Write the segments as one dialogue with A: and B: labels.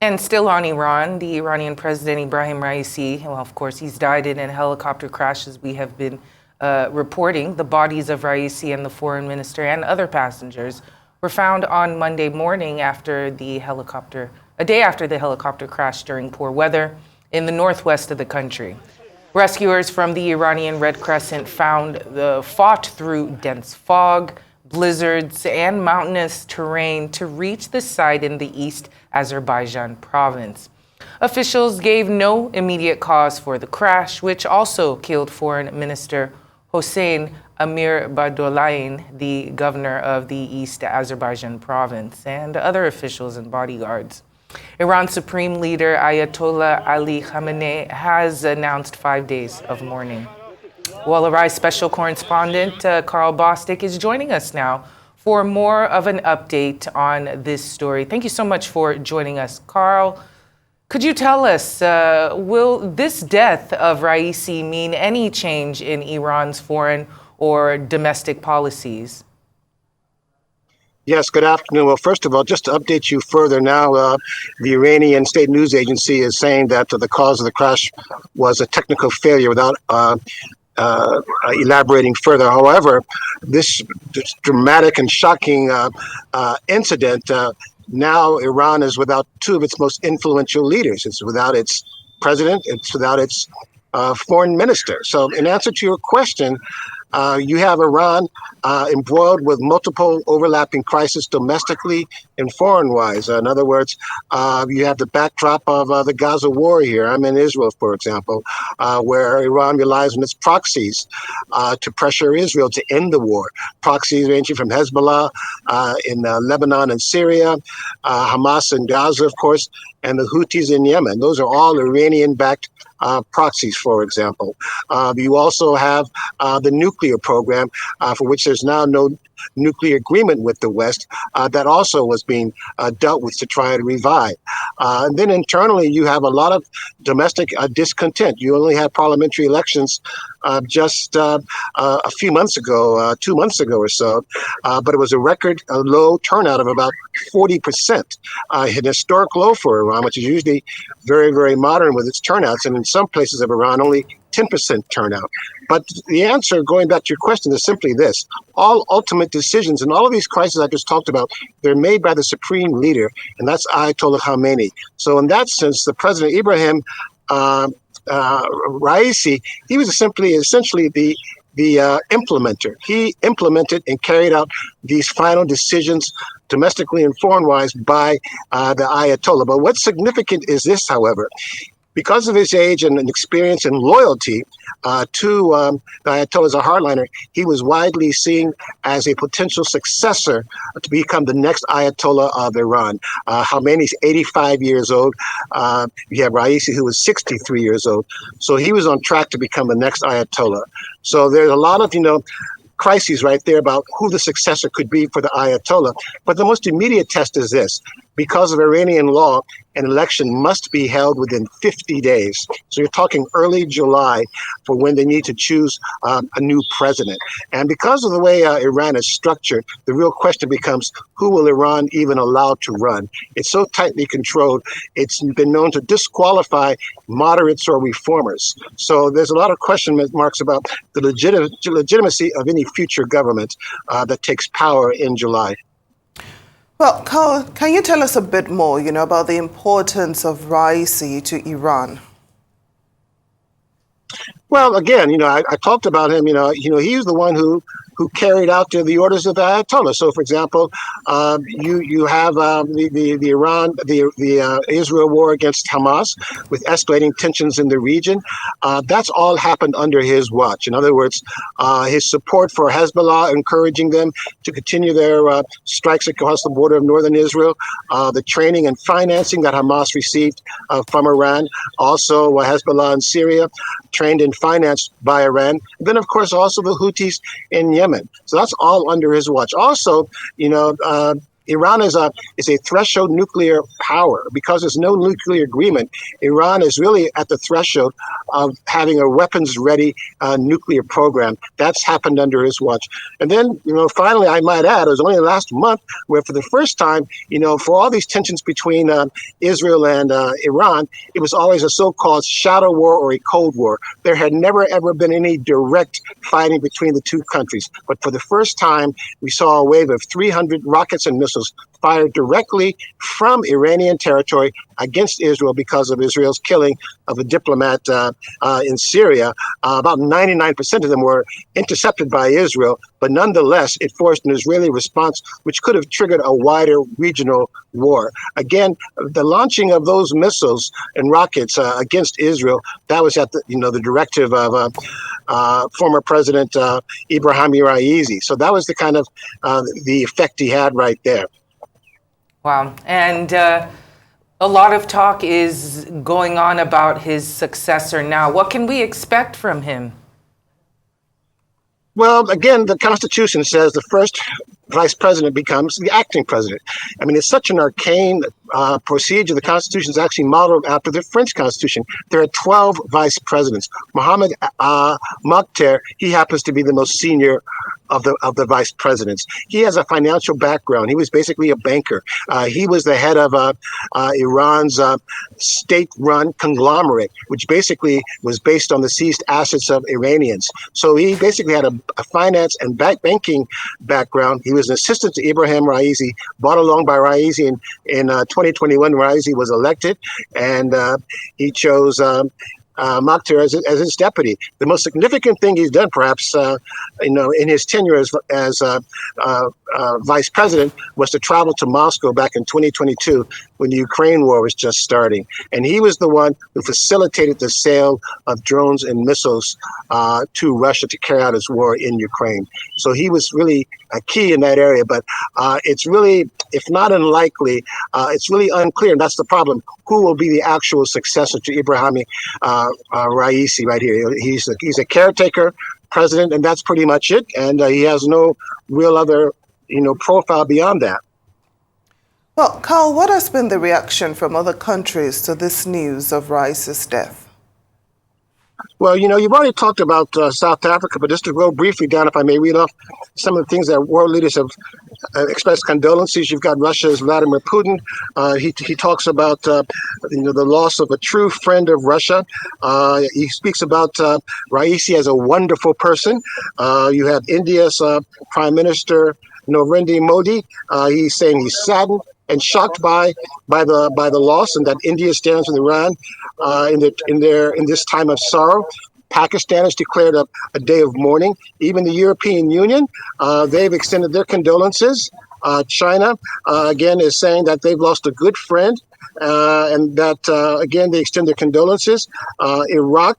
A: And still on Iran, the Iranian President Ibrahim Raisi, well, of course, he's died in a helicopter crash, as we have been reporting. The bodies of Raisi and the foreign minister and other passengers were found on Monday morning a day after the helicopter crash during poor weather in the northwest of the country. Rescuers from the Iranian Red Crescent fought through dense fog, blizzards, and mountainous terrain to reach the site in the East Azerbaijan province. Officials gave no immediate cause for the crash, which also killed Foreign Minister Hossein Amir Badolain, the governor of the East Azerbaijan province, and other officials and bodyguards. Iran's Supreme Leader Ayatollah Ali Khamenei has announced 5 days of mourning. Well, Arise special correspondent Karl Bostic is joining us now for more of an update on this story. Thank you so much for joining us, Karl. Could you tell us, will this death of Raisi mean any change in Iran's foreign or domestic policies?
B: Yes, good afternoon. Well, first of all, just to update you further now, the Iranian state news agency is saying that the cause of the crash was a technical failure without elaborating further. However, this dramatic and shocking incident, now Iran is without two of its most influential leaders. It's without its president, it's without its foreign minister. So in answer to your question, you have Iran embroiled with multiple overlapping crises domestically and foreign-wise. In other words, you have the backdrop of the Gaza war here. I'm in Israel, for example, where Iran relies on its proxies to pressure Israel to end the war. Proxies ranging from Hezbollah in Lebanon and Syria, Hamas in Gaza, of course, and the Houthis in Yemen. Those are all Iranian-backed proxies, for example. You also have the nuclear program, for which there's now no nuclear agreement with the West, that also was being dealt with to try to revive. And then internally, you have a lot of domestic discontent. You only had parliamentary elections just a few months ago, 2 months ago or so, but it was a record low turnout of about 40%, an historic low for Iran, which is usually very, very modern with its turnouts, and in some places of Iran, only 10% turnout. But the answer, going back to your question, is simply this. All ultimate decisions and all of these crises I just talked about, they're made by the supreme leader, and that's Ayatollah Khamenei. So in that sense, the President Ibrahim Raisi, he was essentially the implementer. He implemented and carried out these final decisions domestically and foreign-wise by the Ayatollah. But what's significant is this, however. Because of his age and experience and loyalty to the Ayatollah as a hardliner, he was widely seen as a potential successor to become the next Ayatollah of Iran. Khamenei's 85 years old. You have Raisi, who was 63 years old. So he was on track to become the next Ayatollah. So there's a lot of, crises right there about who the successor could be for the Ayatollah. But the most immediate test is this. Because of Iranian law, an election must be held within 50 days. So you're talking early July for when they need to choose a new president. And because of the way Iran is structured, the real question becomes, who will Iran even allow to run? It's so tightly controlled, it's been known to disqualify moderates or reformers. So there's a lot of question marks about the legitimacy of any future government that takes power in July.
C: Well, Karl, can you tell us a bit more, about the importance of Raisi to Iran?
B: Well, again, I talked about him. He was the one who carried out the orders of the Ayatollah. So, for example, you have the Israel war against Hamas with escalating tensions in the region. That's all happened under his watch. In other words, his support for Hezbollah, encouraging them to continue their strikes across the border of northern Israel, the training and financing that Hamas received from Iran, also Hezbollah in Syria, trained and financed by Iran. And then, of course, also the Houthis in Yemen. So that's all under his watch. Also, Iran is a threshold nuclear power. Because there's no nuclear agreement, Iran is really at the threshold of having a weapons-ready nuclear program. That's happened under his watch. And then, finally, I might add, it was only last month where for the first time, for all these tensions between Israel and Iran, it was always a so-called shadow war or a cold war. There had never, ever been any direct fighting between the two countries. But for the first time, we saw a wave of 300 rockets and missiles fired directly from Iranian territory against Israel because of Israel's killing of a diplomat in Syria. About 99% of them were intercepted by Israel, but nonetheless, it forced an Israeli response which could have triggered a wider regional war. Again, the launching of those missiles and rockets against Israel, that was at the directive of former President Ibrahim Raisi. So that was the kind of the effect he had right there.
A: Wow. And a lot of talk is going on about his successor now. What can we expect from him?
B: Well, again, the Constitution says the first vice president becomes the acting president. I mean, it's such an arcane procedure. The Constitution is actually modeled after the French Constitution. There are 12 vice presidents. Mohamed Mokhtar, he happens to be the most senior of the vice presidents. He has a financial background. He was basically a banker. He was the head of Iran's state-run conglomerate, which basically was based on the seized assets of Iranians. So he basically had a finance and banking background. He was an assistant to Ibrahim Raisi, brought along by Raisi in 2021. Raisi was elected, and he chose Mokhtar as his deputy. The most significant thing he's done, perhaps, in his tenure as vice president, was to travel to Moscow back in 2022 when the Ukraine war was just starting. And he was the one who facilitated the sale of drones and missiles to Russia to carry out its war in Ukraine. So he was really a key in that area. But it's really, if not unlikely, it's really unclear. And that's the problem. Who will be the actual successor to Ibrahim Raisi right here? He's a caretaker president, and that's pretty much it. And he has no real other, profile beyond that.
C: Well, Karl, what has been the reaction from other countries to this news of Raisi's death?
B: Well, you've already talked about South Africa, but just to go briefly down, if I may read off some of the things that world leaders have expressed condolences. You've got Russia's Vladimir Putin. He talks about the loss of a true friend of Russia. He speaks about Raisi as a wonderful person. You have India's Prime Minister Narendra Modi. He's saying he's saddened and shocked by the loss, and that India stands with Iran in this time of sorrow. Pakistan has declared a day of mourning. Even the European Union, they've extended their condolences. China, again, is saying that they've lost a good friend, and that, again, they extend their condolences. Iraq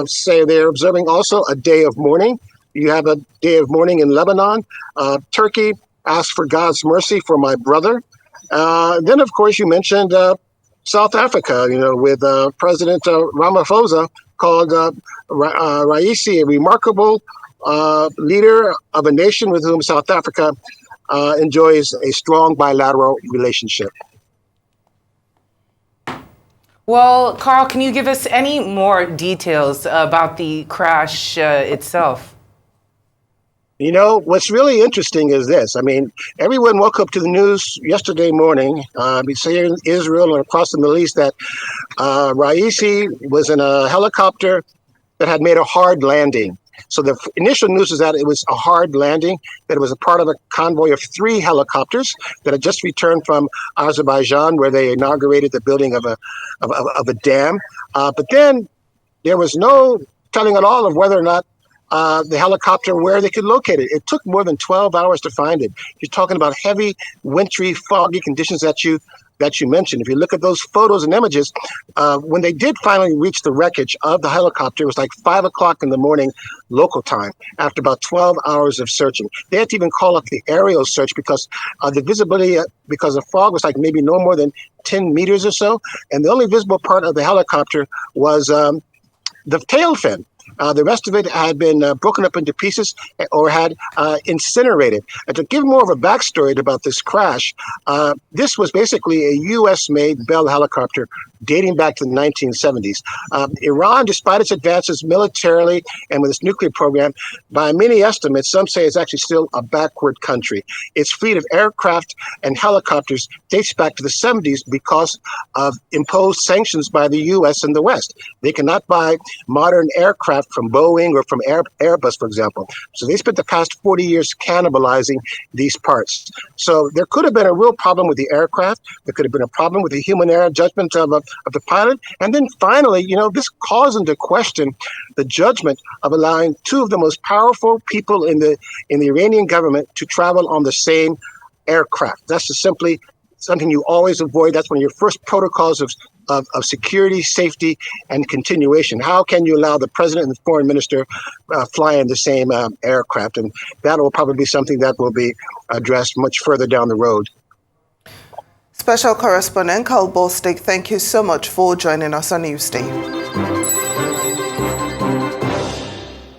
B: say they're observing also a day of mourning. You have a day of mourning in Lebanon. Turkey asked for God's mercy for my brother. Then, of course, you mentioned South Africa, with President Ramaphosa called Raisi a remarkable leader of a nation with whom South Africa enjoys a strong bilateral relationship.
A: Well, Karl, can you give us any more details about the crash itself?
B: What's really interesting is this. I mean, everyone woke up to the news yesterday morning, here in Israel and across the Middle East, that Raisi was in a helicopter that had made a hard landing. So the initial news is that it was a hard landing, that it was a part of a convoy of 3 helicopters that had just returned from Azerbaijan, where they inaugurated the building of a dam. But then there was no telling at all of whether or not the helicopter, where they could locate it. It took more than 12 hours to find it. You're talking about heavy, wintry, foggy conditions that you mentioned. If you look at those photos and images, when they did finally reach the wreckage of the helicopter, it was like 5 o'clock in the morning local time, after about 12 hours of searching. They had to even call up the aerial search because the visibility, because of fog, was like maybe no more than 10 meters or so. And the only visible part of the helicopter was the tail fin. The rest of it had been broken up into pieces or had incinerated. And to give more of a backstory about this crash, this was basically a U.S.-made Bell helicopter dating back to the 1970s. Iran, despite its advances militarily and with its nuclear program, by many estimates, some say it's actually still a backward country. Its fleet of aircraft and helicopters dates back to the 70s because of imposed sanctions by the U.S. and the West. They cannot buy modern aircraft from Boeing or from Airbus, for example. So they spent the past 40 years cannibalizing these parts. So there could have been a real problem with the aircraft. There could have been a problem with the human error judgment of the pilot. And then finally, this calls into question the judgment of allowing two of the most powerful people in the Iranian government to travel on the same aircraft. That's just simply something you always avoid. That's one of your first protocols of security, safety, and continuation. How can you allow the president and the foreign minister fly in the same aircraft? And that will probably be something that will be addressed much further down the road.
C: Special correspondent Karl Bostic, thank you so much for joining us on Newsday.